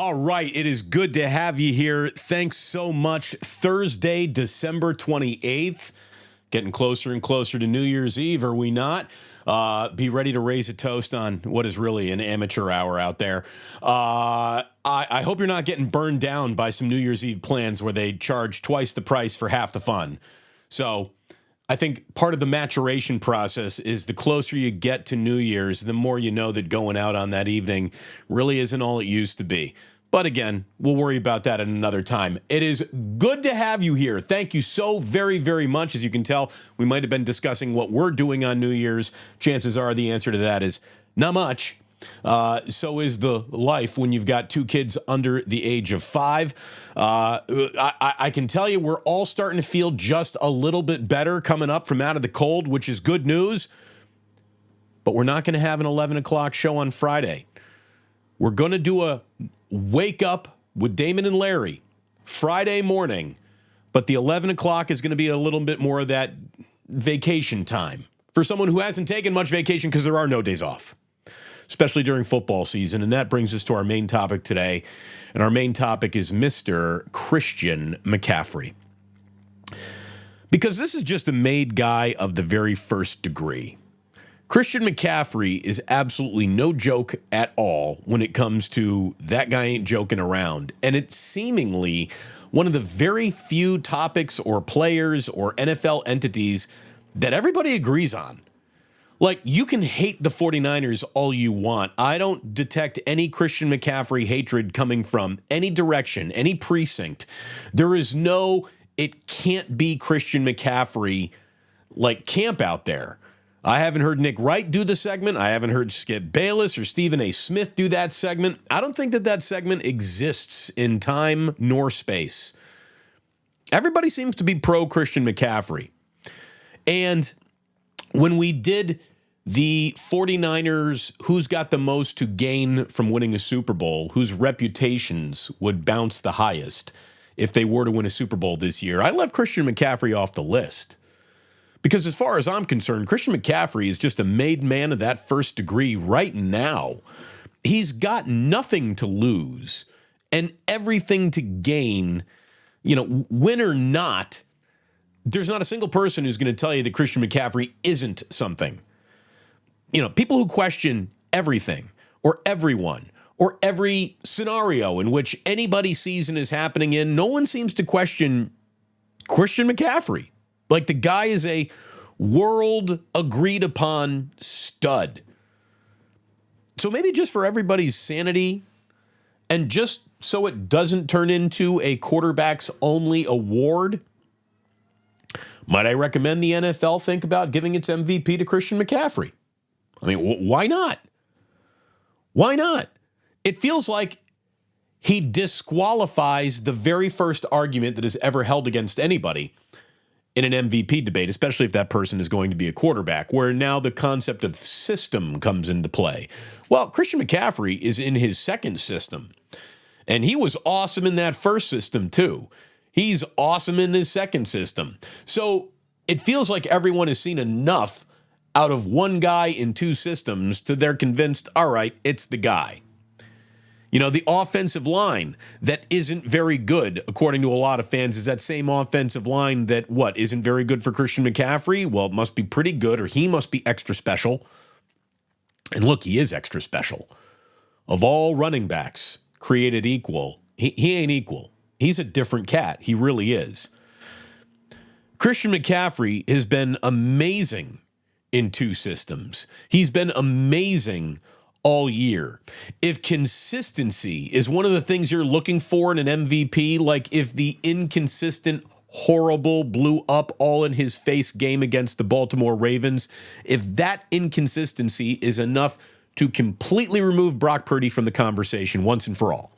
All right, it is good to have you here. Thanks so much. Thursday, December 28th. Getting closer and closer to New Year's Eve, are we not? Be ready to raise a toast on what is really an amateur hour out there. I hope you're not getting burned down by some New Year's Eve plans where they charge twice the price for half the fun. So I think part of the maturation process is the closer you get to New Year's, the more you know that going out on that evening really isn't all it used to be. But again, we'll worry about that at another time. It is good to have you here. Thank you so very, very much. As you can tell, we might have been discussing what we're doing on New Year's. Chances are the answer to that is not much. So is the life when you've got two kids under the age of 5. I can tell you we're all starting to feel just a little bit better coming up from out of the cold, which is good news. But we're not going to have an 11 o'clock show on Friday. We're going to do a wake up with Damon and Larry Friday morning. But the 11 o'clock is going to be a little bit more of that vacation time for someone who hasn't taken much vacation because there are no days off, especially during football season. And that brings us to our main topic today. And our main topic is Mr. Christian McCaffrey. Because this is just a made guy of the very first degree. Christian McCaffrey is absolutely no joke at all when it comes to that guy ain't joking around. And it's seemingly one of the very few topics or players or NFL entities that everybody agrees on. Like, you can hate the 49ers all you want. I don't detect any Christian McCaffrey hatred coming from any direction, any precinct. There is no, it can't be Christian McCaffrey, like, camp out there. I haven't heard Nick Wright do the segment. I haven't heard Skip Bayless or Stephen A. Smith do that segment. I don't think that segment exists in time nor space. Everybody seems to be pro Christian McCaffrey. And when we did the 49ers, who's got the most to gain from winning a Super Bowl, whose reputations would bounce the highest if they were to win a Super Bowl this year, I left Christian McCaffrey off the list. Because as far as I'm concerned, Christian McCaffrey is just a made man of that first degree right now. He's got nothing to lose and everything to gain. You know, win or not, there's not a single person who's going to tell you that Christian McCaffrey isn't something. You know, people who question everything or everyone or every scenario in which anybody's season is happening in, no one seems to question Christian McCaffrey. Like, the guy is a world agreed upon stud. So maybe just for everybody's sanity and just so it doesn't turn into a quarterbacks only award, might I recommend the NFL think about giving its MVP to Christian McCaffrey? I mean, why not? Why not? It feels like he disqualifies the very first argument that is ever held against anybody in an MVP debate, especially if that person is going to be a quarterback, where now the concept of system comes into play. Well, Christian McCaffrey is in his second system, and he was awesome in that first system too. He's awesome in his second system. So it feels like everyone has seen enough out of one guy in two systems to they're convinced, all right, it's the guy. You know, the offensive line that isn't very good, according to a lot of fans, is that same offensive line that, isn't very good for Christian McCaffrey? Well, it must be pretty good, or he must be extra special. And look, he is extra special. Of all running backs created equal, he ain't equal. He's a different cat. He really is. Christian McCaffrey has been amazing in two systems. He's been amazing all year. If consistency is one of the things you're looking for in an MVP, like if the inconsistent, horrible, blew up all in his face game against the Baltimore Ravens, if that inconsistency is enough to completely remove Brock Purdy from the conversation once and for all,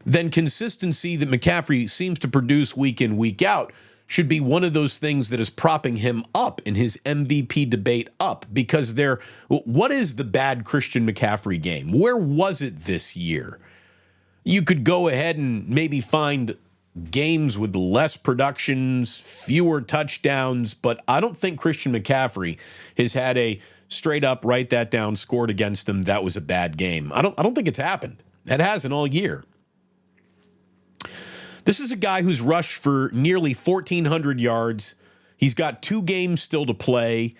then consistency that McCaffrey seems to produce week in, week out should be one of those things that is propping him up in his MVP debate up, because what is the bad Christian McCaffrey game? Where was it this year? You could go ahead and maybe find games with less productions, fewer touchdowns, but I don't think Christian McCaffrey has had a straight up write that down, scored against him, that was a bad game. I don't think it's happened. It hasn't all year. This is a guy who's rushed for nearly 1,400 yards. He's got 2 games still to play.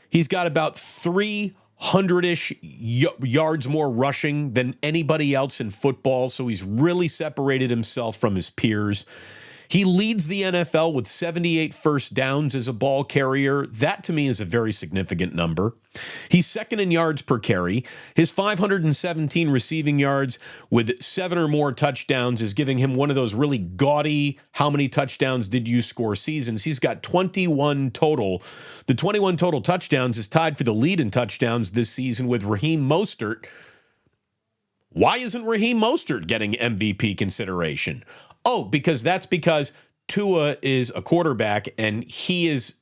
He's got about 300-ish yards more rushing than anybody else in football, so he's really separated himself from his peers. He leads the NFL with 78 first downs as a ball carrier. That, to me, is a very significant number. He's second in yards per carry. His 517 receiving yards with 7 or more touchdowns is giving him one of those really gaudy, how many touchdowns did you score seasons. He's got 21 total. The 21 total touchdowns is tied for the lead in touchdowns this season with Raheem Mostert. Why isn't Raheem Mostert getting MVP consideration? Oh, because Tua is a quarterback and he is,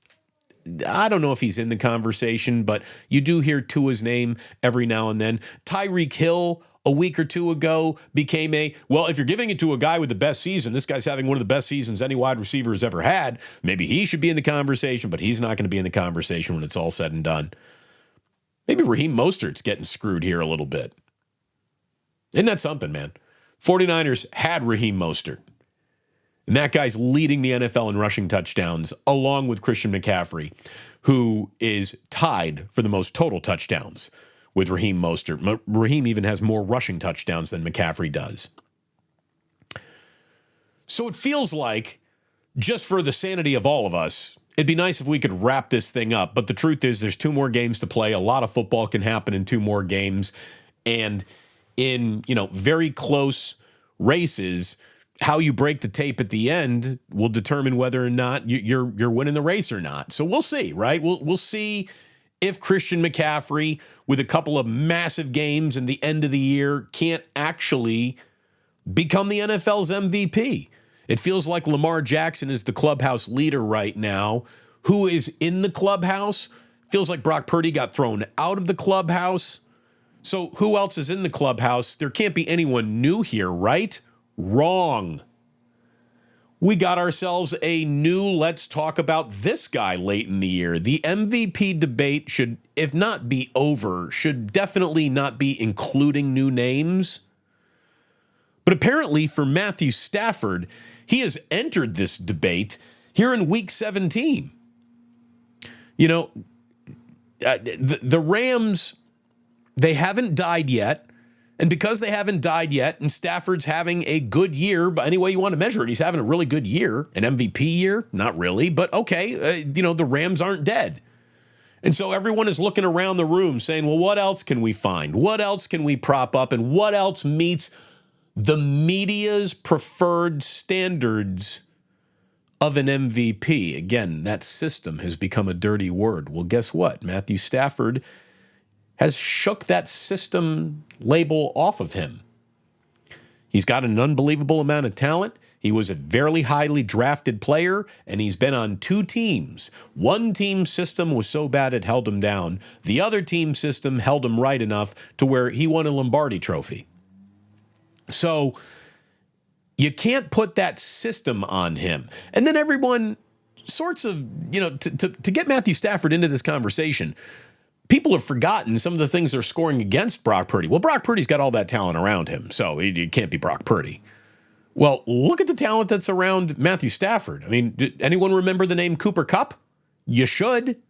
I don't know if he's in the conversation, but you do hear Tua's name every now and then. Tyreek Hill a week or two ago became if you're giving it to a guy with the best season, this guy's having one of the best seasons any wide receiver has ever had, maybe he should be in the conversation, but he's not going to be in the conversation when it's all said and done. Maybe Raheem Mostert's getting screwed here a little bit. Isn't that something, man? 49ers had Raheem Mostert. And that guy's leading the NFL in rushing touchdowns, along with Christian McCaffrey, who is tied for the most total touchdowns with Raheem Mostert. Raheem even has more rushing touchdowns than McCaffrey does. So it feels like, just for the sanity of all of us, it'd be nice if we could wrap this thing up. But the truth is there's 2 more games to play. A lot of football can happen in 2 more games. And in, very close races, how you break the tape at the end will determine whether or not you're winning the race or not. So we'll see, right? We'll see if Christian McCaffrey, with a couple of massive games in the end of the year, can't actually become the NFL's MVP. It feels like Lamar Jackson is the clubhouse leader right now. Who is in the clubhouse? Feels like Brock Purdy got thrown out of the clubhouse. So who else is in the clubhouse? There can't be anyone new here, right? Wrong. We got ourselves a new let's talk about this guy late in the year. The MVP debate should, if not be over, should definitely not be including new names. But apparently for Matthew Stafford, he has entered this debate here in week 17. The Rams, they haven't died yet. And because they haven't died yet, and Stafford's having a good year, but any way you want to measure it, he's having a really good year, an MVP year, not really, but okay, the Rams aren't dead. And so everyone is looking around the room saying, well, what else can we find? What else can we prop up? And what else meets the media's preferred standards of an MVP? Again, that system has become a dirty word. Well, guess what? Matthew Stafford has shook that system label off of him. He's got an unbelievable amount of talent. He was a very highly drafted player, and he's been on 2 teams. One team system was so bad it held him down. The other team system held him right enough to where he won a Lombardi trophy. So you can't put that system on him. And then everyone sorts of, to get Matthew Stafford into this conversation, people have forgotten some of the things they're scoring against Brock Purdy. Well, Brock Purdy's got all that talent around him, so it can't be Brock Purdy. Well, look at the talent that's around Matthew Stafford. I mean, did anyone remember the name Cooper Kupp? You should.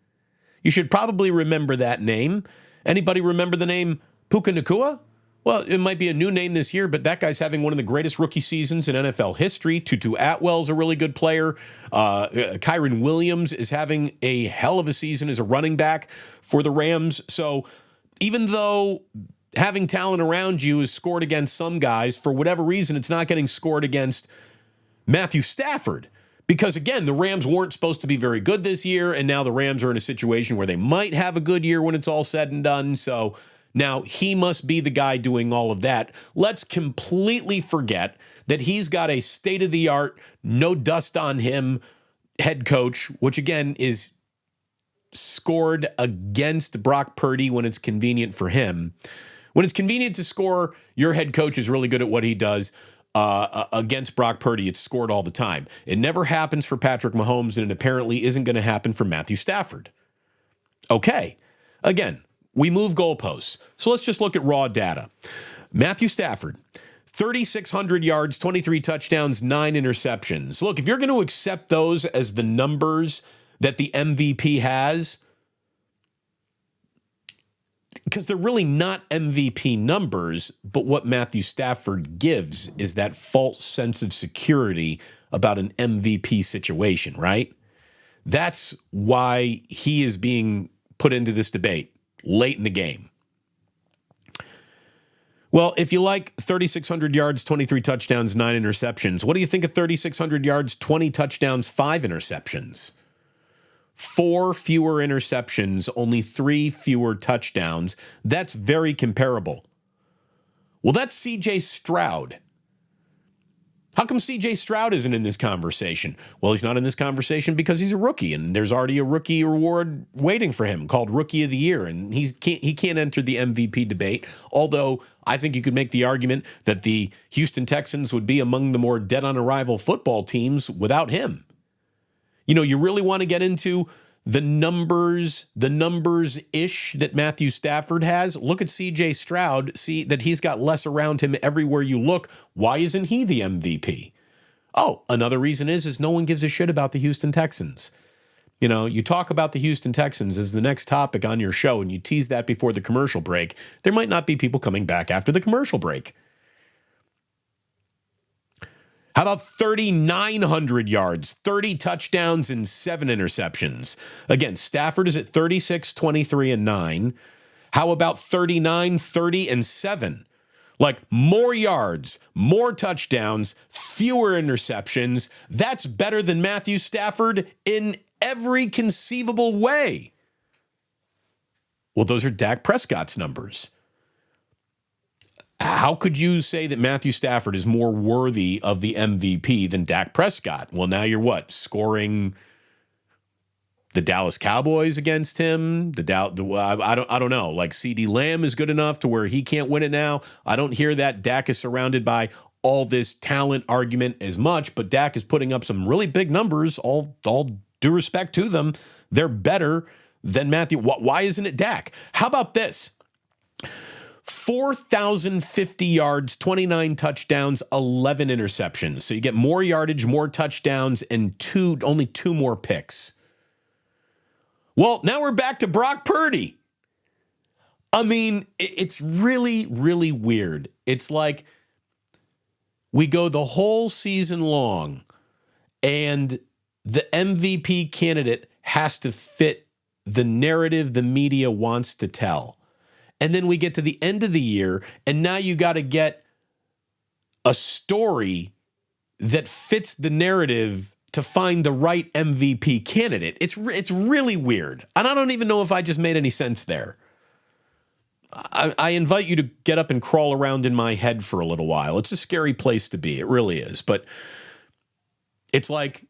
You should probably remember that name. Anybody remember the name Puka Nacua? Well, it might be a new name this year, but that guy's having one of the greatest rookie seasons in NFL history. Tutu Atwell's a really good player. Kyron Williams is having a hell of a season as a running back for the Rams. So even though having talent around you is scored against some guys, for whatever reason, it's not getting scored against Matthew Stafford. Because, again, the Rams weren't supposed to be very good this year, and now the Rams are in a situation where they might have a good year when it's all said and done. So now he must be the guy doing all of that. Let's completely forget that he's got a state-of-the-art, no dust on him head coach, which again is scored against Brock Purdy when it's convenient for him. When it's convenient to score, your head coach is really good at what he does. Against Brock Purdy, it's scored all the time. It never happens for Patrick Mahomes, and it apparently isn't going to happen for Matthew Stafford. Okay. Again, we move goalposts. So let's just look at raw data. Matthew Stafford, 3,600 yards, 23 touchdowns, 9 interceptions. Look, if you're going to accept those as the numbers that the MVP has, because they're really not MVP numbers, but what Matthew Stafford gives is that false sense of security about an MVP situation, right? That's why he is being put into this debate late in the game. Well, if you like 3,600 yards, 23 touchdowns, 9 interceptions, what do you think of 3,600 yards, 20 touchdowns, 5 interceptions? 4 fewer interceptions, only 3 fewer touchdowns. That's very comparable. Well, that's C.J. Stroud. How come C.J. Stroud isn't in this conversation? Well, he's not in this conversation because he's a rookie, and there's already a rookie award waiting for him called Rookie of the Year, and he can't enter the MVP debate, although I think you could make the argument that the Houston Texans would be among the more dead-on-arrival football teams without him. You know, you really want to get into the numbers-ish that Matthew Stafford has. Look at C.J. Stroud, see that he's got less around him everywhere you look. Why isn't he the MVP? Oh, another reason is no one gives a shit about the Houston Texans. You know, you talk about the Houston Texans as the next topic on your show, and you tease that before the commercial break. There might not be people coming back after the commercial break. How about 3,900 yards, 30 touchdowns, and 7 interceptions? Again, Stafford is at 36, 23, and 9. How about 39, 30, and 7? Like more yards, more touchdowns, fewer interceptions. That's better than Matthew Stafford in every conceivable way. Well, those are Dak Prescott's numbers. How could you say that Matthew Stafford is more worthy of the MVP than Dak Prescott? Well, now you're what? Scoring the Dallas Cowboys against him? I don't know. Like CeeDee Lamb is good enough to where he can't win it now. I don't hear that Dak is surrounded by all this talent argument as much, but Dak is putting up some really big numbers. All due respect to them, they're better than Matthew. Why isn't it Dak? How about this? 4,050 yards, 29 touchdowns, 11 interceptions. So you get more yardage, more touchdowns, and only 2 more picks. Well, now we're back to Brock Purdy. I mean, it's really, really weird. It's like we go the whole season long, and the MVP candidate has to fit the narrative the media wants to tell. And then we get to the end of the year, and now you got to get a story that fits the narrative to find the right MVP candidate. It's really weird. And I don't even know if I just made any sense there. I invite you to get up and crawl around in my head for a little while. It's a scary place to be. It really is. But it's like,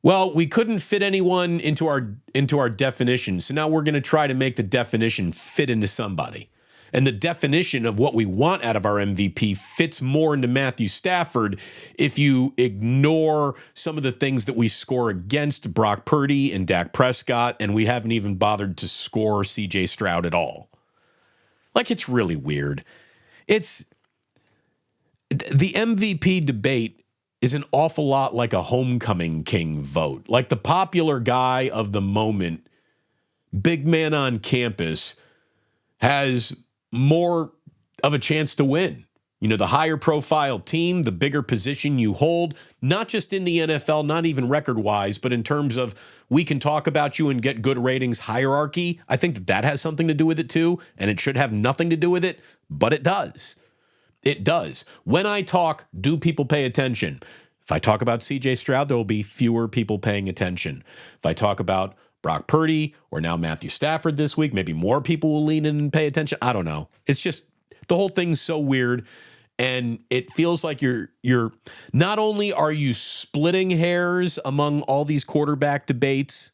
well, we couldn't fit anyone into our definition, so now we're going to try to make the definition fit into somebody. And the definition of what we want out of our MVP fits more into Matthew Stafford if you ignore some of the things that we score against Brock Purdy and Dak Prescott, and we haven't even bothered to score C.J. Stroud at all. Like, it's really weird. It's the MVP debate is an awful lot like a homecoming king vote. Like the popular guy of the moment, big man on campus, has more of a chance to win. You know, the higher profile team, the bigger position you hold, not just in the NFL, not even record-wise, but in terms of we can talk about you and get good ratings hierarchy. I think that has something to do with it too, and it should have nothing to do with it, but it does. It does. When I talk, do people pay attention? If I talk about C.J. Stroud, there will be fewer people paying attention. If I talk about Brock Purdy or now Matthew Stafford this week, maybe more people will lean in and pay attention. I don't know. It's just the whole thing's so weird, and it feels like you're not only are you splitting hairs among all these quarterback debates,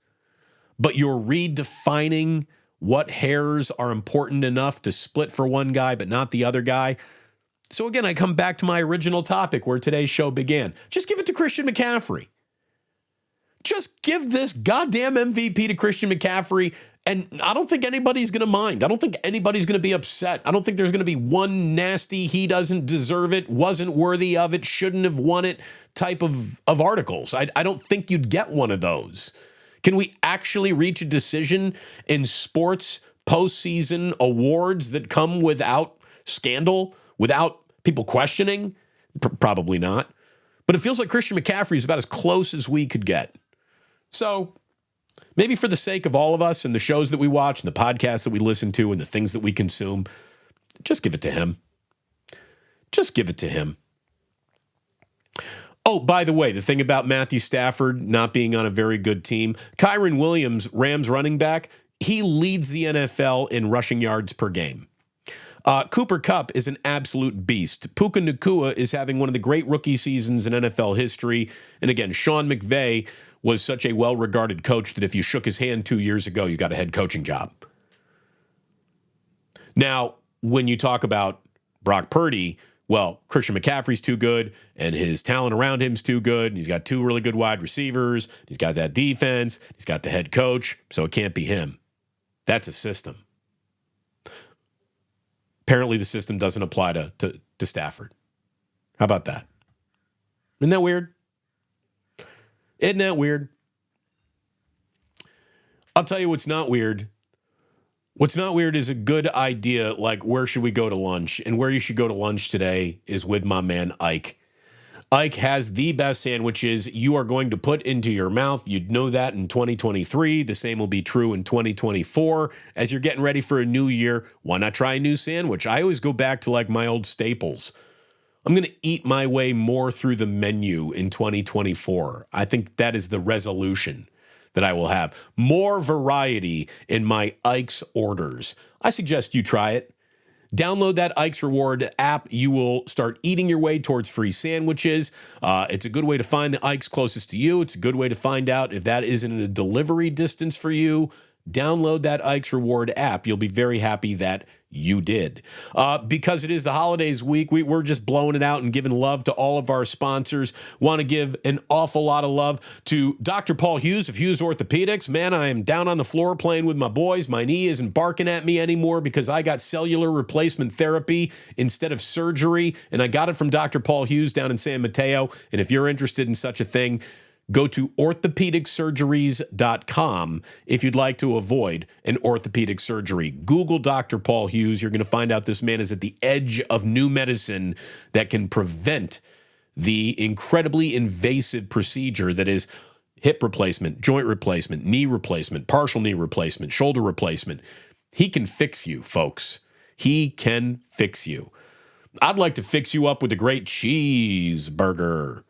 but you're redefining what hairs are important enough to split for one guy but not the other guy. So again, I come back to my original topic where today's show began. Just give it to Christian McCaffrey. Just give this goddamn MVP to Christian McCaffrey, and I don't think anybody's going to mind. I don't think anybody's going to be upset. I don't think there's going to be one nasty, he doesn't deserve it, wasn't worthy of it, shouldn't have won it type of articles. I don't think you'd get one of those. Can we actually reach a decision in sports postseason awards that come without scandal, without people questioning? Probably not. But it feels like Christian McCaffrey is about as close as we could get. So maybe for the sake of all of us and the shows that we watch and the podcasts that we listen to and the things that we consume, just give it to him. Just give it to him. Oh, by the way, the thing about Matthew Stafford not being on a very good team, Kyron Williams, Rams running back, he leads the NFL in rushing yards per game. Cooper Kupp is an absolute beast. Puka Nacua is having one of the great rookie seasons in NFL history. And again, Sean McVay was such a well-regarded coach that if you shook his hand 2 years ago, you got a head coaching job. Now, when you talk about Brock Purdy, well, Christian McCaffrey's too good, and his talent around him's too good, and he's got two really good wide receivers, he's got that defense, he's got the head coach, so it can't be him. That's a system. Apparently the system doesn't apply to Stafford. How about that? Isn't that weird? Isn't that weird? I'll tell you what's not weird. What's not weird is a good idea, like where should we go to lunch? And where you should go to lunch today is with my man Ike. Ike has the best sandwiches you are going to put into your mouth. You'd know that in 2023. The same will be true in 2024. As you're getting ready for a new year, why not try a new sandwich? I always go back to like my old staples. I'm going to eat my way more through the menu in 2024. I think that is the resolution that I will have. More variety in my Ike's orders. I suggest you try it. Download that Ike's Reward app. You will start eating your way towards free sandwiches. It's a good way to find the Ike's closest to you. It's a good way to find out if that isn't a delivery distance for you. Download that Ike's Reward app. You'll be very happy that you did. Because it is the holidays week, we're just blowing it out and giving love to all of our sponsors. Want to give an awful lot of love to Dr. Paul Hughes of Hughes Orthopedics. Man, I am down on the floor playing with my boys. My knee isn't barking at me anymore because I got cellular replacement therapy instead of surgery, and I got it from Dr. Paul Hughes down in San Mateo. And if you're interested in such a thing, go to orthopedicsurgeries.com if you'd like to avoid an orthopedic surgery. Google Dr. Paul Hughes. You're going to find out this man is at the edge of new medicine that can prevent the incredibly invasive procedure that is hip replacement, joint replacement, knee replacement, partial knee replacement, shoulder replacement. He can fix you, folks. He can fix you. I'd like to fix you up with a great cheeseburger.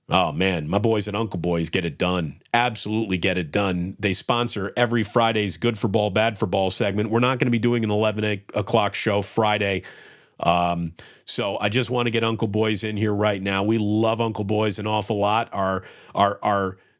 Oh, man, my boys at Uncle Boys get it done. Absolutely get it done. They sponsor every Friday's Good for Ball, Bad for Ball segment. We're not going to be doing an 11 o'clock show Friday. So I just want to get Uncle Boys in here right now. We love Uncle Boys an awful lot. Our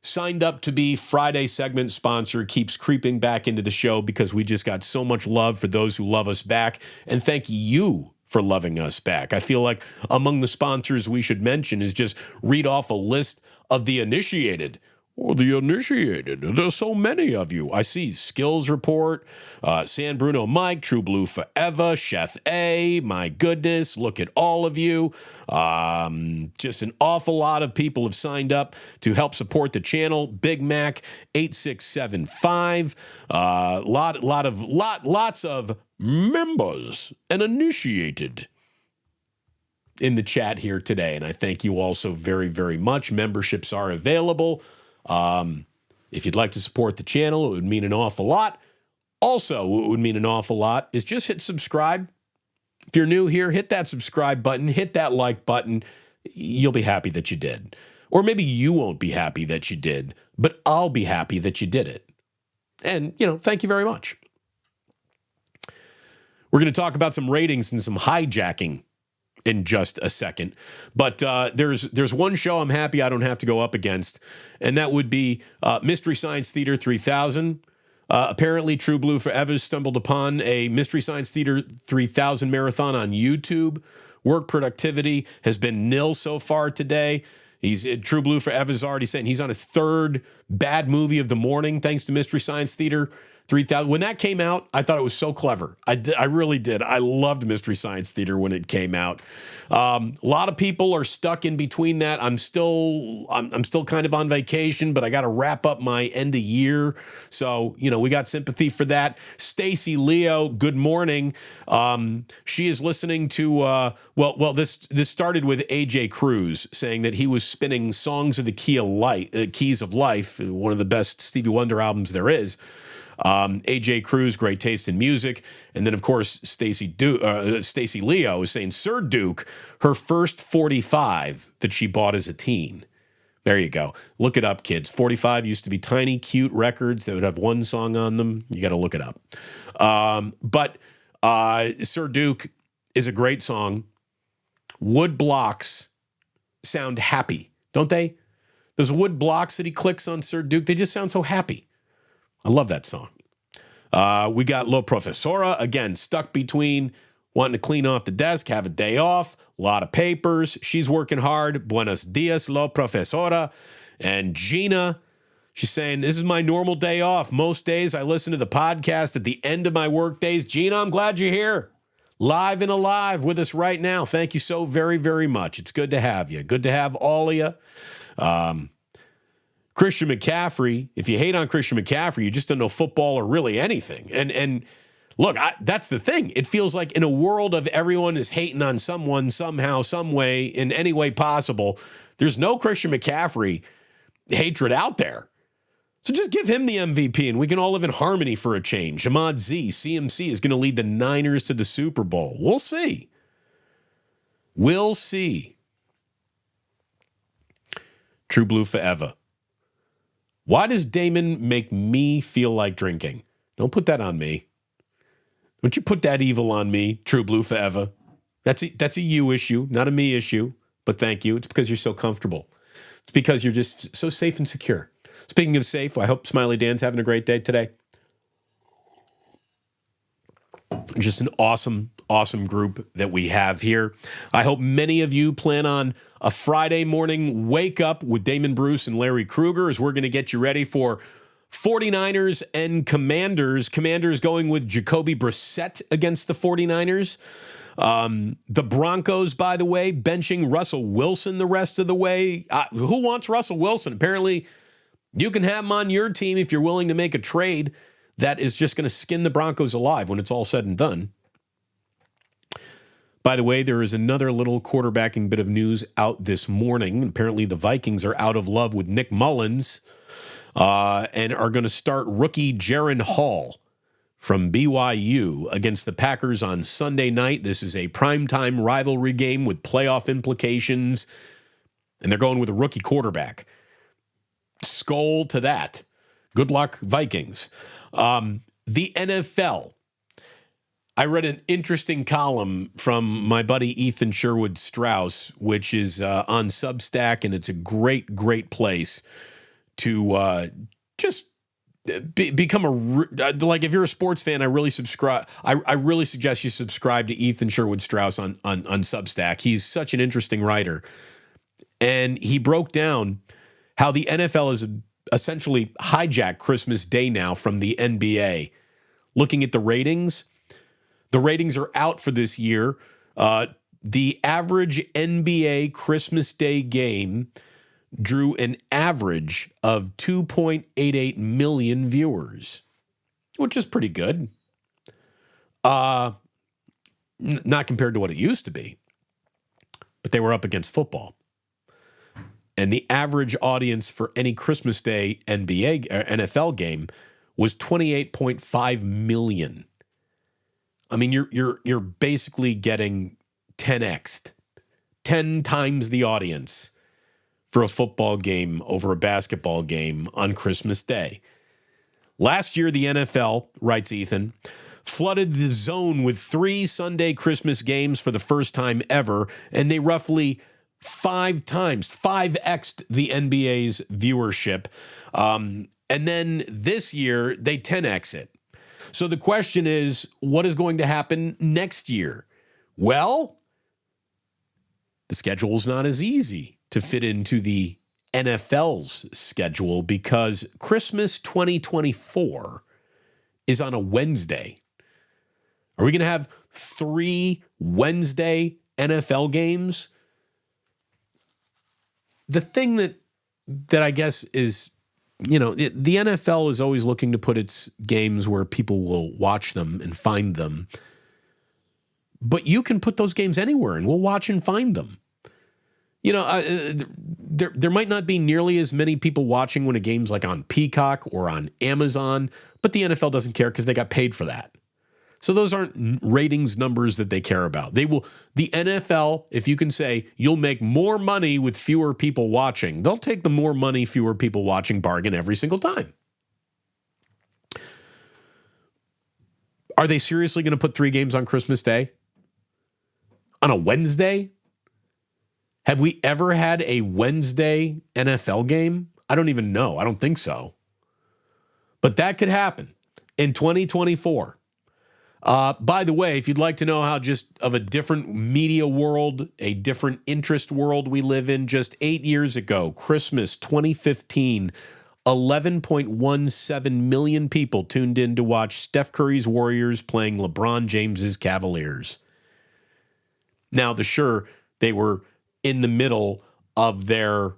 signed up to be Friday segment sponsor keeps creeping back into the show because we just got so much love for those who love us back. And thank you for loving us back. I feel like among the sponsors we should mention is just read off a list of the initiated. Or the initiated. There's so many of you. I see Skills Report, San Bruno Mike, True Blue Forever, Chef A. My goodness, look at all of you. Just an awful lot of people have signed up to help support the channel. Big Mac 8675. Lots of members and initiated in the chat here today, and I thank you all so very, very much. Memberships are available. If you'd like to support the channel, it would mean an awful lot. Also, what would mean an awful lot is just hit subscribe. If you're new here, hit that subscribe button, hit that like button. You'll be happy that you did. Or maybe you won't be happy that you did, but I'll be happy that you did it. And, thank you very much. We're going to talk about some ratings and some hijacking in just a second. But there's one show I'm happy I don't have to go up against, and that would be Mystery Science Theater 3000. Apparently, True Blue Forever stumbled upon a Mystery Science Theater 3000 marathon on YouTube. Work productivity has been nil so far today. He's True Blue Forever's already saying he's on his third bad movie of the morning, thanks to Mystery Science Theater 3000. When that came out, I thought it was so clever. I really did. I loved Mystery Science Theater when it came out. A lot of people are stuck in between that. I'm still kind of on vacation, but I got to wrap up my end of year. So, we got sympathy for that. Stacy Leo, good morning. She is listening to, this started with AJ Cruz saying that he was spinning Songs of the Keys of Life, one of the best Stevie Wonder albums there is. AJ Cruz, great taste in music. And then, of course, Stacy Leo is saying Sir Duke, her first 45 that she bought as a teen. There you go. Look it up, kids. 45 used to be tiny, cute records that would have one song on them. You got to look it up. But Sir Duke is a great song. Wood blocks sound happy, don't they? Those wood blocks that he clicks on Sir Duke, they just sound so happy. I love that song. We got Lo Profesora, again, stuck between wanting to clean off the desk, have a day off, a lot of papers. She's working hard. Buenos dias, Lo Profesora. And Gina, she's saying, this is my normal day off. Most days I listen to the podcast at the end of my work days. Gina, I'm glad you're here. Live and alive with us right now. Thank you so very, very much. It's good to have you. Good to have all of you. Christian McCaffrey, if you hate on Christian McCaffrey, you just don't know football or really anything. And look, that's the thing. It feels like in a world of everyone is hating on someone somehow, some way, in any way possible, there's no Christian McCaffrey hatred out there. So just give him the MVP and we can all live in harmony for a change. Ahmad Z, CMC, is going to lead the Niners to the Super Bowl. We'll see. We'll see. True Blue Forever. Why does Damon make me feel like drinking? Don't put that on me. Don't you put that evil on me, True Blue Forever. That's a you issue, not a me issue. But thank you. It's because you're so comfortable. It's because you're just so safe and secure. Speaking of safe, I hope Smiley Dan's having a great day today. Just an awesome, awesome group that we have here. I hope many of you plan on a Friday morning wake up with Damon Bruce and Larry Krueger as we're going to get you ready for 49ers and Commanders. Commanders going with Jacoby Brissett against the 49ers. The Broncos, by the way, benching Russell Wilson the rest of the way. Who wants Russell Wilson? Apparently, you can have him on your team if you're willing to make a trade that is just going to skin the Broncos alive when it's all said and done. By the way, there is another little quarterbacking bit of news out this morning. Apparently, the Vikings are out of love with Nick Mullins and are going to start rookie Jaron Hall from BYU against the Packers on Sunday night. This is a primetime rivalry game with playoff implications, and they're going with a rookie quarterback. Skol to that. Good luck, Vikings. The NFL. I read an interesting column from my buddy Ethan Sherwood Strauss, which is on Substack, and it's a great, great place to just become like if you're a sports fan. I really subscribe. I really suggest you subscribe to Ethan Sherwood Strauss on Substack. He's such an interesting writer, and he broke down how the NFL is essentially hijacked Christmas Day now from the NBA. Looking at the ratings are out for this year. The average NBA Christmas Day game drew an average of 2.88 million viewers, which is pretty good. Not compared to what it used to be, but they were up against football. And the average audience for any Christmas Day NBA or NFL game was 28.5 million. I mean, you're basically getting 10x'd, 10 times the audience for a football game over a basketball game on Christmas Day. Last year, the NFL, writes Ethan, flooded the zone with 3 Sunday Christmas games for the first time ever, and they roughly 5x'd the NBA's viewership. And then this year, they 10x it. So the question is, what is going to happen next year? Well, the schedule is not as easy to fit into the NFL's schedule because Christmas 2024 is on a Wednesday. Are we going to have 3 Wednesday NFL games? The thing that I guess is, the NFL is always looking to put its games where people will watch them and find them. But you can put those games anywhere and we'll watch and find them. There might not be nearly as many people watching when a game's like on Peacock or on Amazon, but the NFL doesn't care because they got paid for that. So those aren't ratings numbers that they care about. The NFL, if you can say you'll make more money with fewer people watching, they'll take the more money, fewer people watching bargain every single time. Are they seriously going to put 3 games on Christmas Day? On a Wednesday? Have we ever had a Wednesday NFL game? I don't even know. I don't think so. But that could happen in 2024. By the way, if you'd like to know how just of a different media world, a different interest world we live in, just 8 years ago, Christmas 2015, 11.17 million people tuned in to watch Steph Curry's Warriors playing LeBron James's Cavaliers. Now, they were in the middle of their,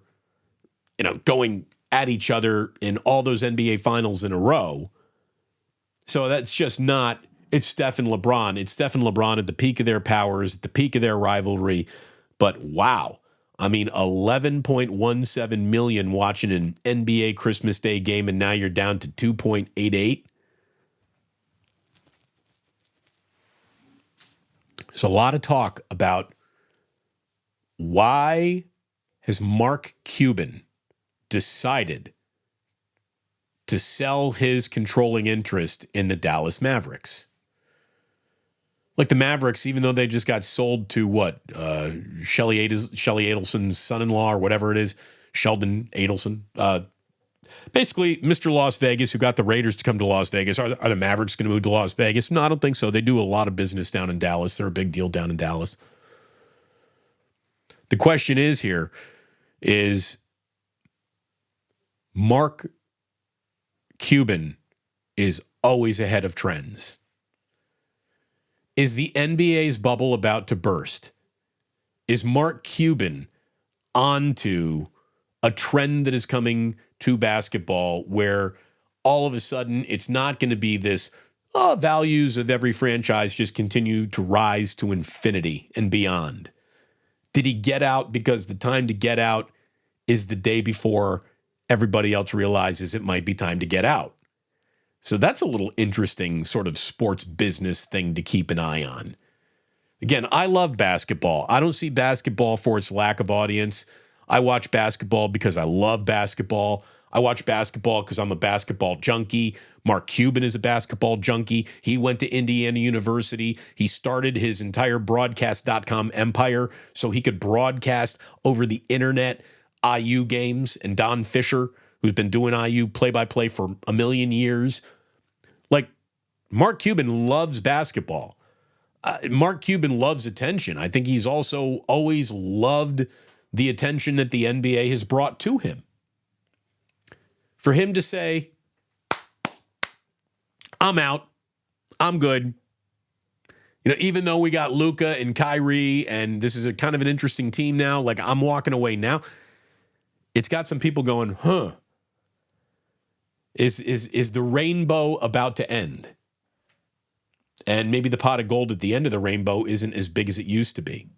going at each other in all those NBA finals in a row. So that's just not, it's Steph and LeBron. It's Steph and LeBron at the peak of their powers, at the peak of their rivalry. But wow, 11.17 million watching an NBA Christmas Day game, and now you're down to 2.88. There's a lot of talk about why has Mark Cuban decided to sell his controlling interest in the Dallas Mavericks. Like the Mavericks, even though they just got sold to Shelley Adelson's son-in-law or whatever it is, Sheldon Adelson. Basically, Mr. Las Vegas, who got the Raiders to come to Las Vegas. Are the Mavericks going to move to Las Vegas? No, I don't think so. They do a lot of business down in Dallas. They're a big deal down in Dallas. The question is Mark Cuban is always ahead of trends. Is the NBA's bubble about to burst? Is Mark Cuban onto a trend that is coming to basketball where all of a sudden it's not going to be this, values of every franchise just continue to rise to infinity and beyond? Did he get out because the time to get out is the day before everybody else realizes it might be time to get out? So that's a little interesting sort of sports business thing to keep an eye on. Again, I love basketball. I don't see basketball for its lack of audience. I watch basketball because I love basketball. I watch basketball because I'm a basketball junkie. Mark Cuban is a basketball junkie. He went to Indiana University. He started his entire broadcast.com empire so he could broadcast over the internet IU games. And Don Fisher, who's been doing IU play-by-play for a million years. Like, Mark Cuban loves basketball. Mark Cuban loves attention. I think he's also always loved the attention that the NBA has brought to him. For him to say, I'm out, I'm good. Even though we got Luka and Kyrie, and this is a kind of an interesting team now, like I'm walking away now. It's got some people going, Is the rainbow about to end? And maybe the pot of gold at the end of the rainbow isn't as big as it used to be.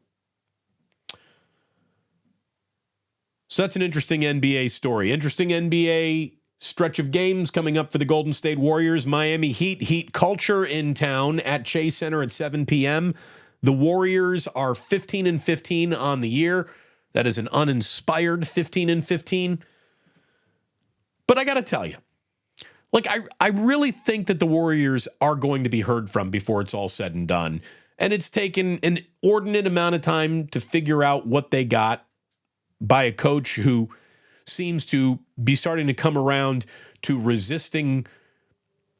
So that's an interesting NBA story. Interesting NBA stretch of games coming up for the Golden State Warriors. Miami Heat culture in town at Chase Center at 7 p.m. The Warriors are 15-15 on the year. That is an uninspired 15-15. But I got to tell you, I really think that the Warriors are going to be heard from before it's all said and done. And it's taken an inordinate amount of time to figure out what they got by a coach who seems to be starting to come around to resisting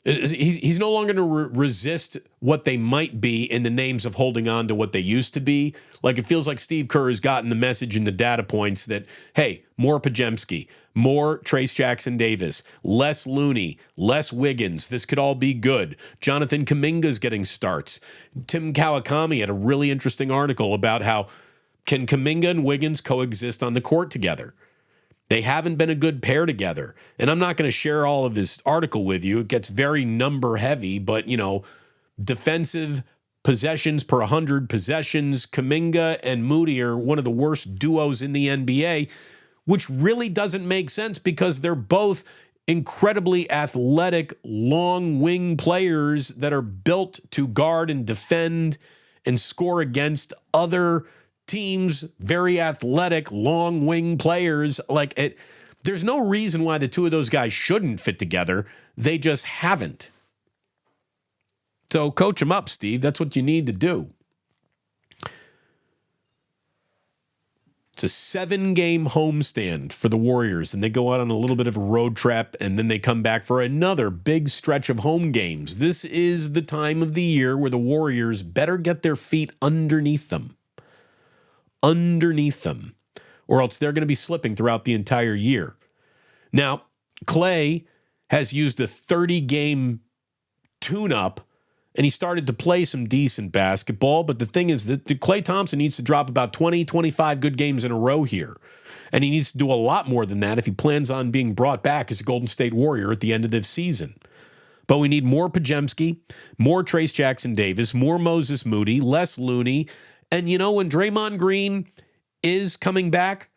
He's no longer going to resist what they might be in the names of holding on to what they used to be. Like, it feels like Steve Kerr has gotten the message and the data points that, hey, more Pajemski, more Trace Jackson Davis, less Looney, less Wiggins. This could all be good. Jonathan Kuminga's getting starts. Tim Kawakami had a really interesting article about how can Kuminga and Wiggins coexist on the court together. They haven't been a good pair together. And I'm not going to share all of his article with you. It gets very number heavy, but, defensive possessions per 100 possessions, Kuminga and Moody are one of the worst duos in the NBA, which really doesn't make sense because they're both incredibly athletic, long wing players that are built to guard and defend and score against other teams, very athletic, long wing players. There's no reason why the two of those guys shouldn't fit together. They just haven't. So coach them up, Steve. That's what you need to do. It's a 7-game homestand for the Warriors, and they go out on a little bit of a road trip, and then they come back for another big stretch of home games. This is the time of the year where the Warriors better get their feet underneath them, or else they're going to be slipping throughout the entire year. Now, Clay has used a 30-game tune-up, and he started to play some decent basketball, but the thing is that Klay Thompson needs to drop about 20, 25 good games in a row here, and he needs to do a lot more than that if he plans on being brought back as a Golden State Warrior at the end of this season. But we need more Pajemski, more Trace Jackson Davis, more Moses Moody, less Looney. And, when Draymond Green is coming back,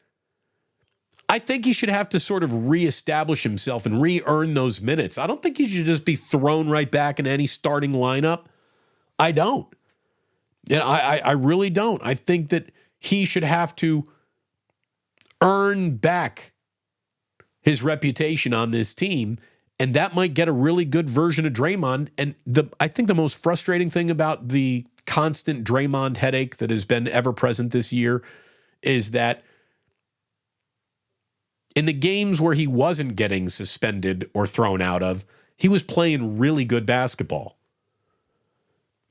I think he should have to sort of reestablish himself and re-earn those minutes. I don't think he should just be thrown right back in any starting lineup. I don't. I really don't. I think that he should have to earn back his reputation on this team, and that might get a really good version of Draymond. And I think the most frustrating thing about the constant Draymond headache that has been ever present this year is that in the games where he wasn't getting suspended or thrown out of, he was playing really good basketball.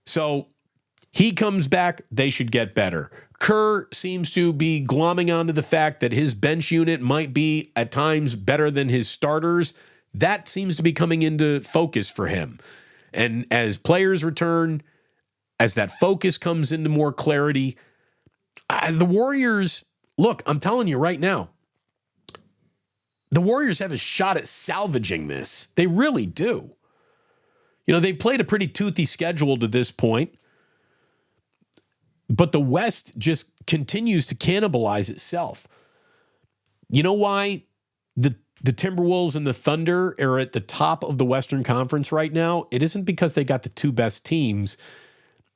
So he comes back, they should get better. Kerr seems to be glomming onto the fact that his bench unit might be at times better than his starters. That seems to be coming into focus for him. And as players return, as that focus comes into more clarity, the Warriors, look, I'm telling you right now, the Warriors have a shot at salvaging this. They really do. They played a pretty toothy schedule to this point, but the West just continues to cannibalize itself. You know why the Timberwolves and the Thunder are at the top of the Western Conference right now? It isn't because they got the two best teams.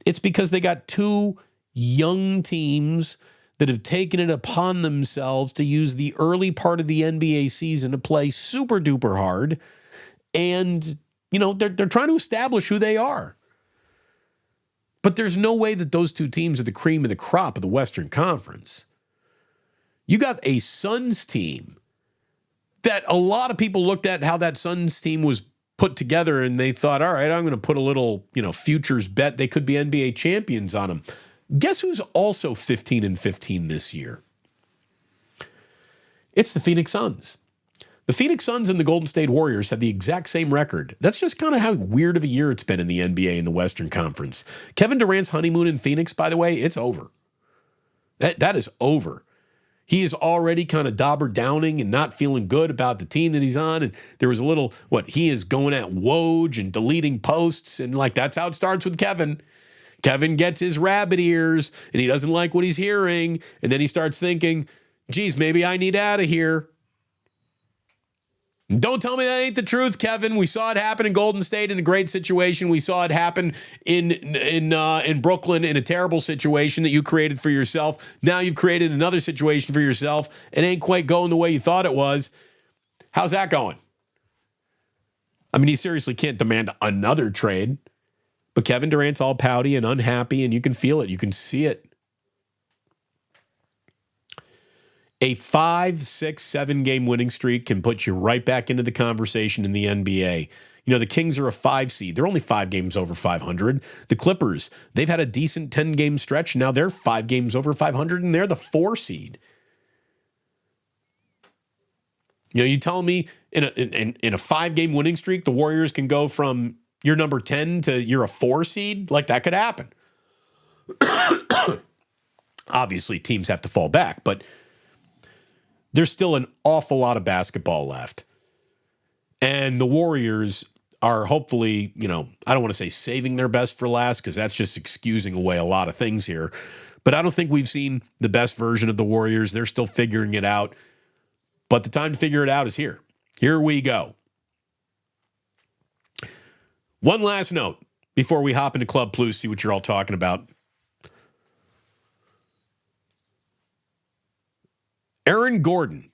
It's because they got two young teams that have taken it upon themselves to use the early part of the NBA season to play super duper hard. And, they're trying to establish who they are. But there's no way that those two teams are the cream of the crop of the Western Conference. You got a Suns team that a lot of people looked at how that Suns team was put together and they thought, all right, I'm going to put a little, futures bet they could be NBA champions on them. Guess who's also 15-15 this year? It's the Phoenix Suns. The Phoenix Suns and the Golden State Warriors have the exact same record. That's just kind of how weird of a year it's been in the NBA in the Western Conference. Kevin Durant's honeymoon in Phoenix, by the way, it's over. That is over. He is already kind of dauber downing and not feeling good about the team that he's on. And there was a little, he is going at Woj and deleting posts. And that's how it starts with Kevin. Kevin gets his rabbit ears and he doesn't like what he's hearing. And then he starts thinking, geez, maybe I need out of here. Don't tell me that ain't the truth, Kevin. We saw it happen in Golden State in a great situation. We saw it happen in Brooklyn in a terrible situation that you created for yourself. Now you've created another situation for yourself. It ain't quite going the way you thought it was. How's that going? I mean, he seriously can't demand another trade. But Kevin Durant's all pouty and unhappy, and you can feel it. You can see it. A 5, 6, 7 game winning streak can put you right back into the conversation in the NBA. The Kings are a 5 seed. They're only 5 games over 500. The Clippers, they've had a decent 10-game stretch. Now they're 5 games over 500, and they're the 4 seed. You tell me in a 5-game winning streak, the Warriors can go from you're number 10 to you're a 4 seed? Like, that could happen. Obviously, teams have to fall back, but there's still an awful lot of basketball left. And the Warriors are hopefully, I don't want to say saving their best for last, because that's just excusing away a lot of things here. But I don't think we've seen the best version of the Warriors. They're still figuring it out. But the time to figure it out is here. Here we go. One last note before we hop into Club Plus, see what you're all talking about. Aaron Gordon.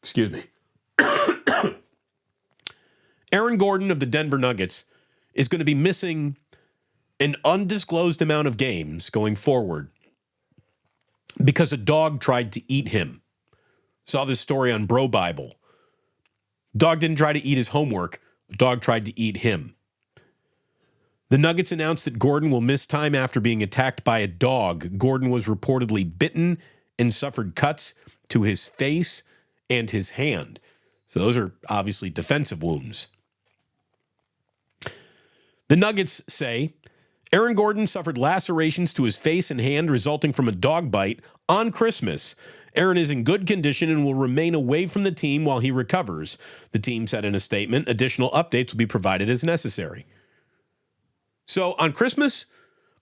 Excuse me. Aaron Gordon of the Denver Nuggets is going to be missing an undisclosed amount of games going forward because a dog tried to eat him. Saw this story on Bro Bible. Dog didn't try to eat his homework. Dog tried to eat him. The Nuggets announced that Gordon will miss time after being attacked by a dog. Gordon was reportedly bitten and suffered cuts to his face and his hand. So those are obviously defensive wounds. The Nuggets say Aaron Gordon suffered lacerations to his face and hand resulting from a dog bite on Christmas. Aaron is in good condition and will remain away from the team while he recovers. The team said in a statement, additional updates will be provided as necessary. So on Christmas,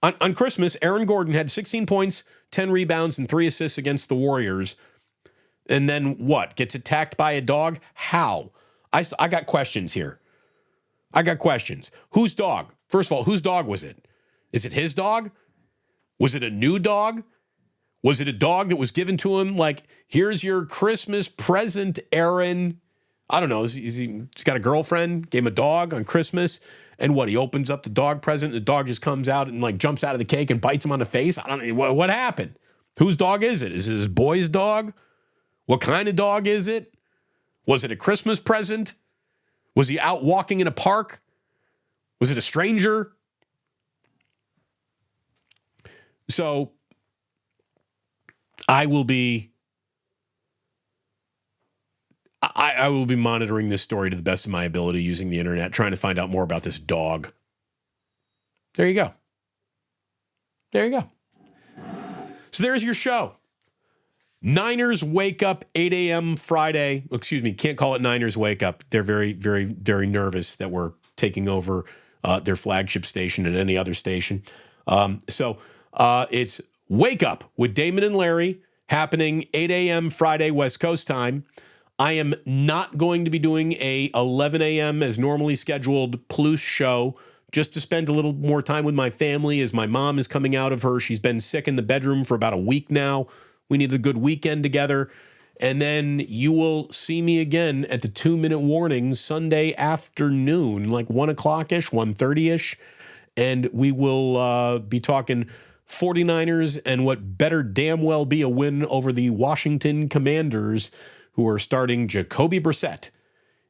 Aaron Gordon had 16 points, 10 rebounds, and 3 assists against the Warriors. And then what? Gets attacked by a dog? How? I got questions here. I got questions. Whose dog? First of all, whose dog was it? Is it his dog? Was it a new dog? Was it a dog that was given to him? Like, here's your Christmas present, Aaron. I don't know. He's got a girlfriend, gave him a dog on Christmas. And what? He opens up the dog present. The dog just comes out and like jumps out of the cake and bites him on the face. I don't know. What happened? Whose dog is it? Is it his boy's dog? What kind of dog is it? Was it a Christmas present? Was he out walking in a park? Was it a stranger? So I will be monitoring this story to the best of my ability using the internet, trying to find out more about this dog. There you go. There you go. So there's your show. Niners Wake Up, 8 a.m. Friday. Excuse me, can't call it Niners Wake Up. They're very, very, very nervous that we're taking over their flagship station and any other station. So it's Wake Up with Damon and Larry, happening 8 a.m. Friday, West Coast time. I am not going to be doing a 11 a.m. as normally scheduled Plus show, just to spend a little more time with my family as my mom is coming out of her. She's been sick in the bedroom for about a week now. We need a good weekend together. And then you will see me again at the 2-minute warning Sunday afternoon, like 1 o'clock-ish, 1:30-ish. And we will be talking 49ers and what better damn well be a win over the Washington Commanders, who are starting Jacoby Brissett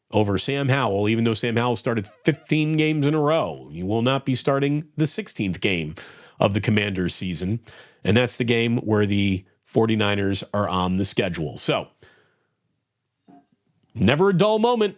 over Sam Howell, even though Sam Howell started 15 games in a row. You will not be starting the 16th game of the Commanders season. And that's the game where the 49ers are on the schedule. So, never a dull moment.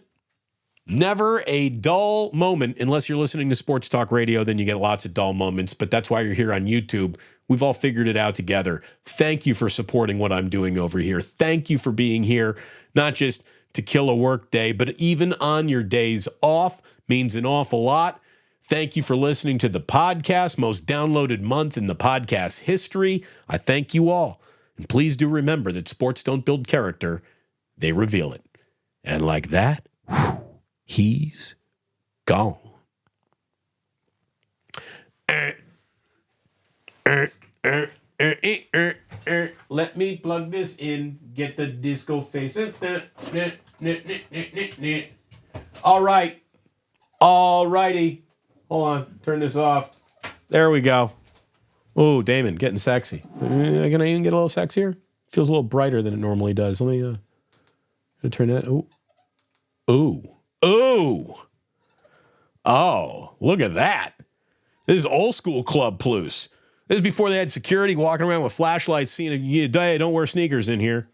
Never a dull moment. Unless you're listening to Sports Talk Radio, then you get lots of dull moments. But that's why you're here on YouTube. We've all figured it out together. Thank you for supporting what I'm doing over here. Thank you for being here, not just to kill a work day, but even on your days off. Means an awful lot. Thank you for listening to the podcast, most downloaded month in the podcast history. I thank you all. And please do remember that sports don't build character, they reveal it. And like that, he's gone. Let me plug this in. Get the disco face. All right. All righty. Hold on. Turn this off. There we go. Oh, Damon, getting sexy. Can I even get a little sexier? Feels a little brighter than it normally does. Let me turn that. Oh. Ooh. Oh, look at that. This is old school Club Plus. This is before they had security walking around with flashlights seeing, hey, don't wear sneakers in here.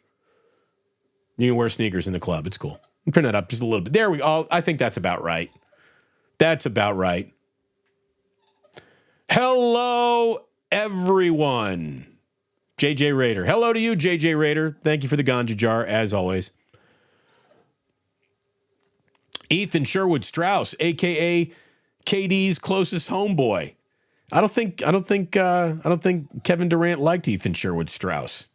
You can wear sneakers in the club. It's cool. Turn that up just a little bit. There we go. I think that's about right. That's about right. Hello, everyone. JJ Raider. Hello to you, JJ Raider. Thank you for the ganja jar, as always. Ethan Sherwood Strauss, a.k.a. KD's closest homeboy. I don't think Kevin Durant liked Ethan Sherwood Strauss.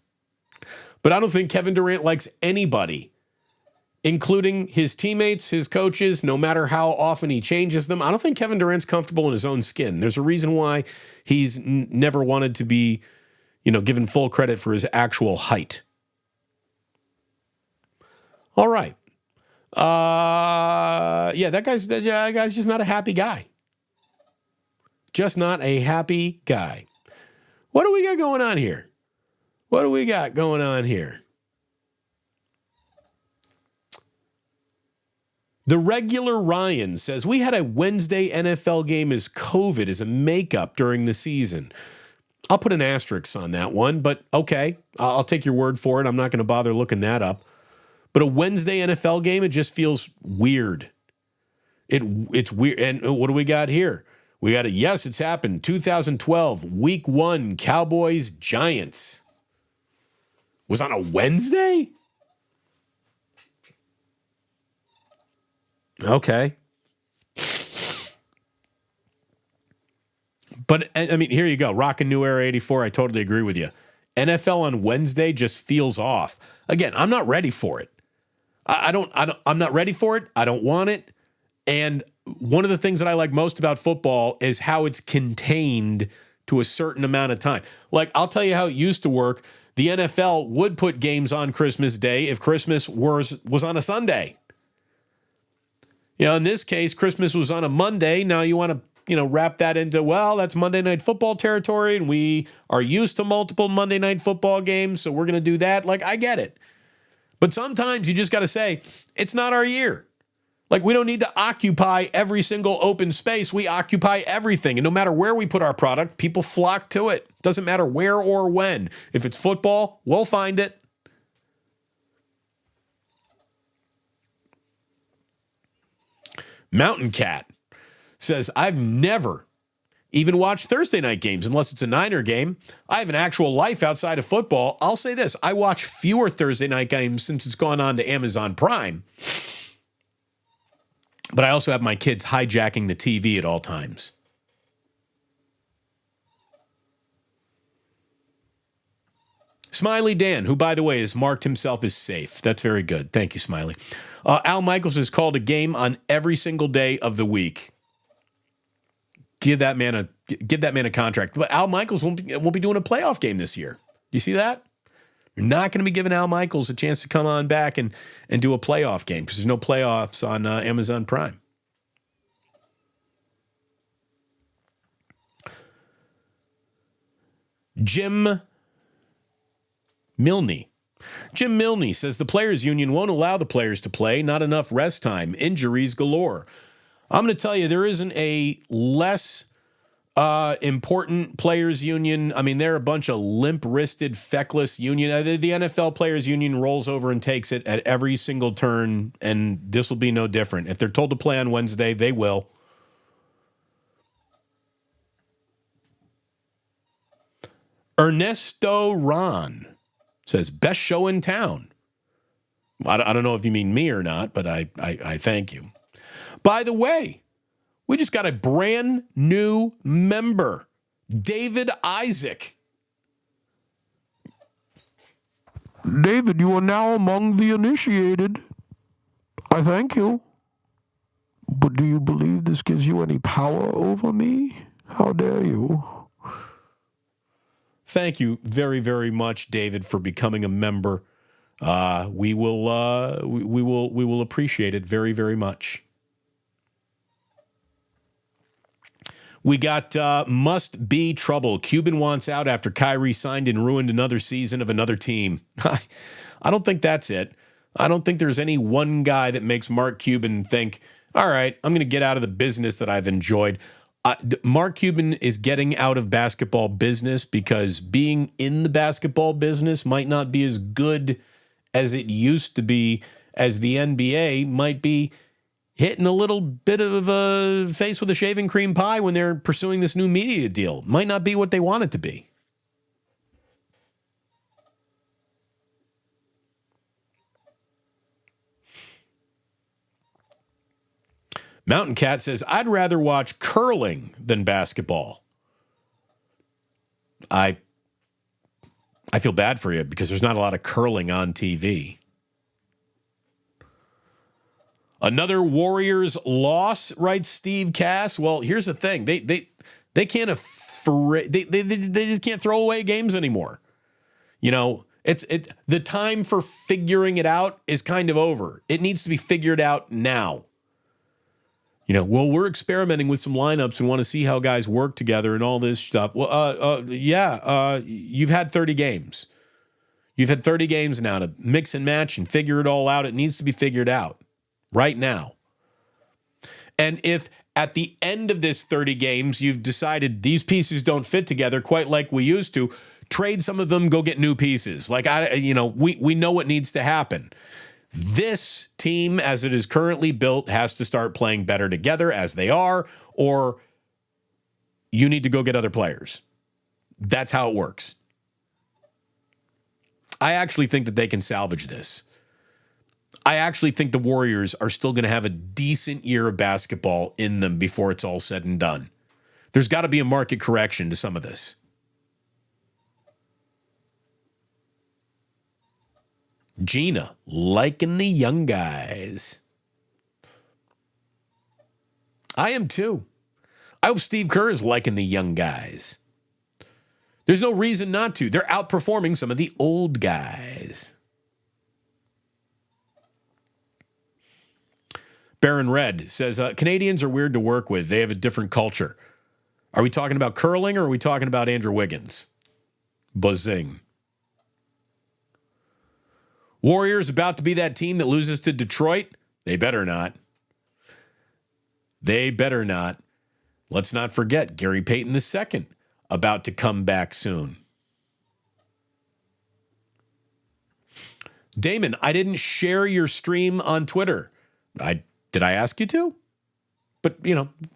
But I don't think Kevin Durant likes anybody, including his teammates, his coaches, no matter how often he changes them. I don't think Kevin Durant's comfortable in his own skin. There's a reason why he's never wanted to be, given full credit for his actual height. All right. That guy's just not a happy guy. Just not a happy guy. What do we got going on here? The regular Ryan says, we had a Wednesday NFL game as COVID as a makeup during the season. I'll put an asterisk on that one, but okay, I'll take your word for it. I'm not going to bother looking that up. But a Wednesday NFL game, it just feels weird. It's weird. And what do we got here? We got yes, it's happened. 2012, week 1, Cowboys, Giants. Was on a Wednesday? Okay. But, I mean, here you go. Rockin' New Era 84. I totally agree with you. NFL on Wednesday just feels off. Again, I'm not ready for it. I'm not ready for it. I don't want it. And one of the things that I like most about football is how it's contained to a certain amount of time. Like, I'll tell you how it used to work. The NFL would put games on Christmas Day if Christmas was on a Sunday. In this case, Christmas was on a Monday. Now you want to, wrap that into, well, that's Monday Night Football territory, and we are used to multiple Monday Night Football games, so we're going to do that. Like, I get it. But sometimes you just got to say, it's not our year. Like, we don't need to occupy every single open space. We occupy everything. And no matter where we put our product, people flock to it. Doesn't matter where or when. If it's football, we'll find it. Mountain Cat says, I've never even watched Thursday night games unless it's a Niner game. I have an actual life outside of football. I'll say this. I watch fewer Thursday night games since it's gone on to Amazon Prime. But I also have my kids hijacking the TV at all times. Smiley Dan, who, by the way, has marked himself as safe. That's very good. Thank you, Smiley. Al Michaels has called a game on every single day of the week. Give that man a contract. But Al Michaels won't be doing a playoff game this year. You see that? You're not going to be giving Al Michaels a chance to come on back and do a playoff game because there's no playoffs on Amazon Prime. Jim Milne says the players' union won't allow the players to play. Not enough rest time. Injuries galore. I'm going to tell you, there isn't a less important players union. I mean, they're a bunch of limp-wristed, feckless union. The NFL players union rolls over and takes it at every single turn, and this will be no different. If they're told to play on Wednesday, they will. Ernesto Ron says, best show in town. I don't know if you mean me or not, but I thank you. By the way, we just got a brand new member, David Isaac. David, you are now among the initiated. I thank you. But do you believe this gives you any power over me? How dare you? Thank you very, very much, David, for becoming a member. We will appreciate it very, very much. We got must be trouble. Cuban wants out after Kyrie signed and ruined another season of another team. I don't think that's it. I don't think there's any one guy that makes Mark Cuban think, all right, I'm going to get out of the business that I've enjoyed. Mark Cuban is getting out of basketball business because being in the basketball business might not be as good as it used to be, as the NBA might be hitting a little bit of a face with a shaving cream pie when they're pursuing this new media deal. Might not be what they want it to be. Mountain Cat says, I'd rather watch curling than basketball. I feel bad for you because there's not a lot of curling on TV. Another Warriors loss, writes Steve Cass. Well, here's the thing. They can't they just can't throw away games anymore. You know, the time for figuring it out is kind of over. It needs to be figured out now. You know, well, we're experimenting with some lineups and want to see how guys work together and all this stuff. Well, you've had 30 games. You've had 30 games now to mix and match and figure it all out. It needs to be figured out right now. And if at the end of this 30 games, you've decided these pieces don't fit together quite like we used to, trade some of them, go get new pieces. Like, we know what needs to happen. This team, as it is currently built, has to start playing better together as they are, or you need to go get other players. That's how it works. I actually think that they can salvage this. I actually think the Warriors are still going to have a decent year of basketball in them before it's all said and done. There's got to be a market correction to some of this. Gina, liking the young guys. I am too. I hope Steve Kerr is liking the young guys. There's no reason not to. They're outperforming some of the old guys. Baron Red says, Canadians are weird to work with. They have a different culture. Are we talking about curling or are we talking about Andrew Wiggins? Buzzing. Warriors about to be that team that loses to Detroit? They better not. They better not. Let's not forget Gary Payton II about to come back soon. Damon, I didn't share your stream on Twitter. Did I ask you to? But,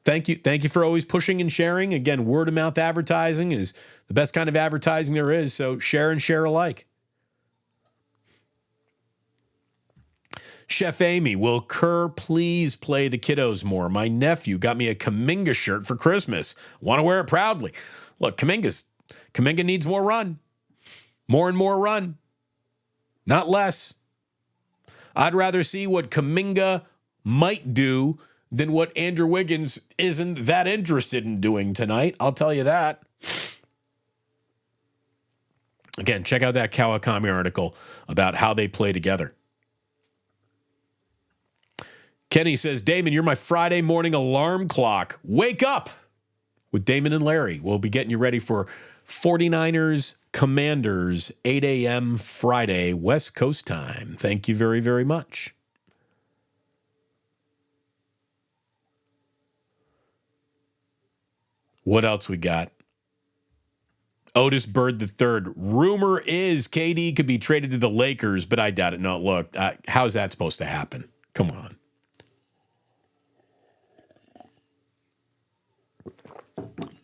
thank you. Thank you for always pushing and sharing. Again, word of mouth advertising is the best kind of advertising there is. So share and share alike. Chef Amy, will Kerr please play the kiddos more? My nephew got me a Kuminga shirt for Christmas. Want to wear it proudly. Look, Kuminga needs more run. More and more run. Not less. I'd rather see what Kuminga might do than what Andrew Wiggins isn't that interested in doing tonight. I'll tell you that. Again, check out that Kawakami article about how they play together. Kenny says, Damon, you're my Friday morning alarm clock. Wake up with Damon and Larry. We'll be getting you ready for 49ers Commanders, 8 a.m. Friday, West Coast time. Thank you very, very much. What else we got? Otis Bird III. Rumor is KD could be traded to the Lakers, but I doubt it. No, look, how's that supposed to happen? Come on.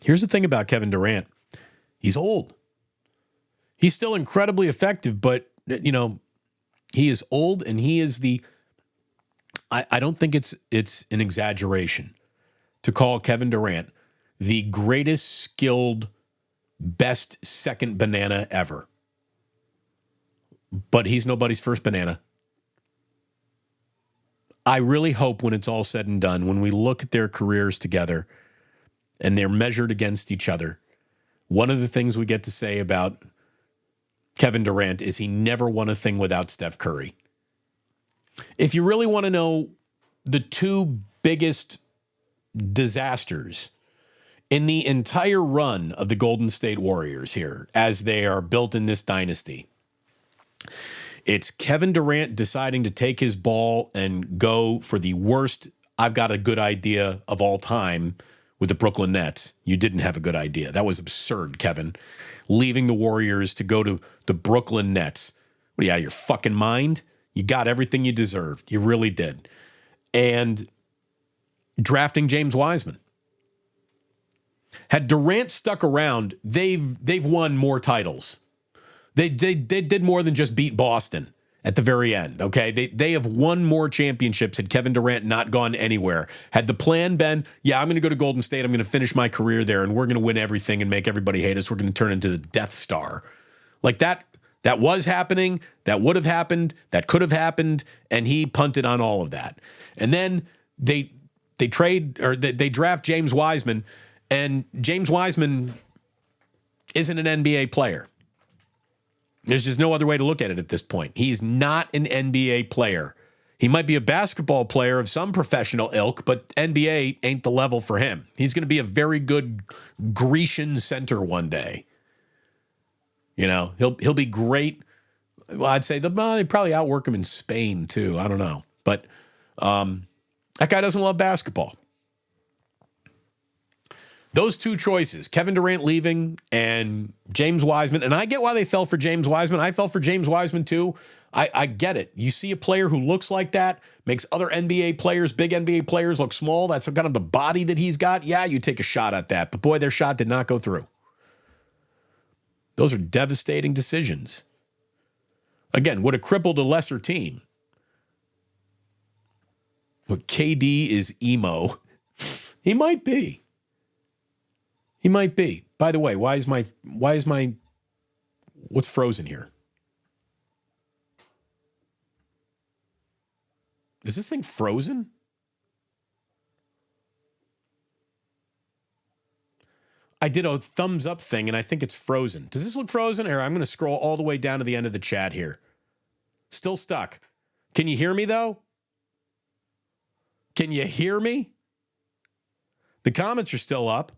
Here's the thing about Kevin Durant. He's old. He's still incredibly effective, but, he is old and he is I don't think it's an exaggeration to call Kevin Durant the greatest skilled, best second banana ever. But he's nobody's first banana. I really hope when it's all said and done, when we look at their careers together and they're measured against each other, one of the things we get to say about Kevin Durant is he never won a thing without Steph Curry. If you really want to know the two biggest disasters in the entire run of the Golden State Warriors here, as they are built in this dynasty, It's Kevin Durant deciding to take his ball and go for the worst I've got a good idea of all time with the Brooklyn Nets. You didn't have a good idea. That was absurd, Kevin. Leaving the Warriors to go to the Brooklyn Nets. What are you, out of your fucking mind? You got everything you deserved. You really did. And drafting James Wiseman. Had Durant stuck around, they've won more titles. They did more than just beat Boston at the very end, okay? They have won more championships had Kevin Durant not gone anywhere. Had the plan been, yeah, I'm going to go to Golden State, I'm going to finish my career there, and we're going to win everything and make everybody hate us. We're going to turn into the Death Star. Like that was happening, that would have happened, that could have happened, and he punted on all of that. And then they draft James Wiseman, and James Wiseman isn't an NBA player. There's just no other way to look at it at this point. He's not an NBA player. He might be a basketball player of some professional ilk, but NBA ain't the level for him. He's going to be a very good Grecian center one day. You know, he'll be great. Well, I'd say they'd probably outwork him in Spain too. I don't know. But that guy doesn't love basketball. Those two choices, Kevin Durant leaving and James Wiseman, and I get why they fell for James Wiseman. I fell for James Wiseman too. I get it. You see a player who looks like that, makes other NBA players, big NBA players look small. That's kind of the body that he's got. Yeah, you take a shot at that. But boy, their shot did not go through. Those are devastating decisions. Again, would have crippled a lesser team. But KD is emo. He might be. He might be. By the way, why is my what's frozen here? Is this thing frozen? I did a thumbs up thing and I think it's frozen. Does this look frozen? Here, I'm going to scroll all the way down to the end of the chat here. Still stuck. Can you hear me though? Can you hear me? The comments are still up.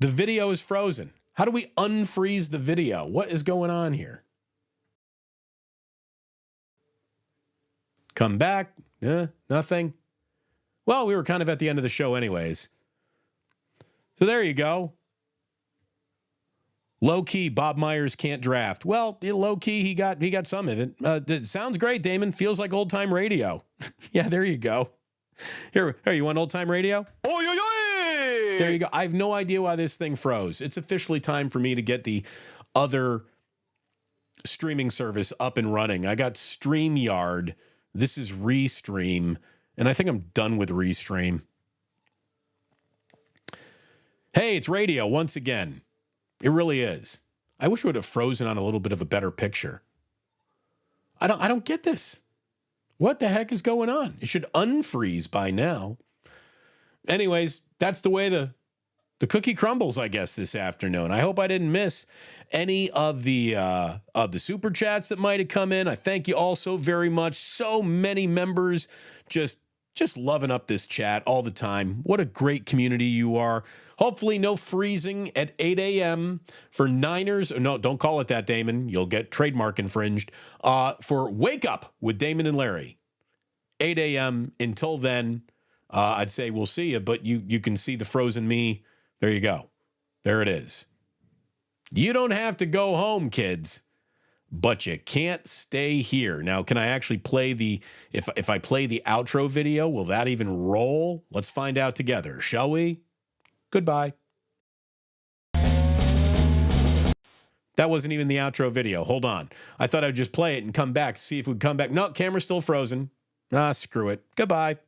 The video is frozen. How do we unfreeze the video? What is going on here? Come back. Nothing. Well, we were kind of at the end of the show anyways. So there you go. Low key, Bob Myers can't draft. Well, low key, he got some of it. It sounds great, Damon. Feels like old time radio. Yeah, there you go. Here, you want old time radio? Oh, yo, yo. There you go. I have no idea why this thing froze. It's officially time for me to get the other streaming service up and running. I got StreamYard. This is Restream, and I think I'm done with Restream. Hey, it's radio once again. It really is. I wish it would have frozen on a little bit of a better picture. I don't get this. What the heck is going on? It should unfreeze by now. Anyways, that's the way the cookie crumbles, I guess, this afternoon. I hope I didn't miss any of the super chats that might have come in. I thank you all so very much. So many members just loving up this chat all the time. What a great community you are. Hopefully no freezing at 8 a.m. for Niners. No, don't call it that, Damon. You'll get trademark infringed. For Wake Up with Damon and Larry. 8 a.m. Until then, I'd say we'll see you, but you can see the frozen me. There you go. There it is. You don't have to go home, kids, but you can't stay here. Now, can I actually play if I play the outro video, will that even roll? Let's find out together, shall we? Goodbye. That wasn't even the outro video. Hold on. I thought I'd just play it and come back, see if we'd come back. No, camera's still frozen. Screw it. Goodbye.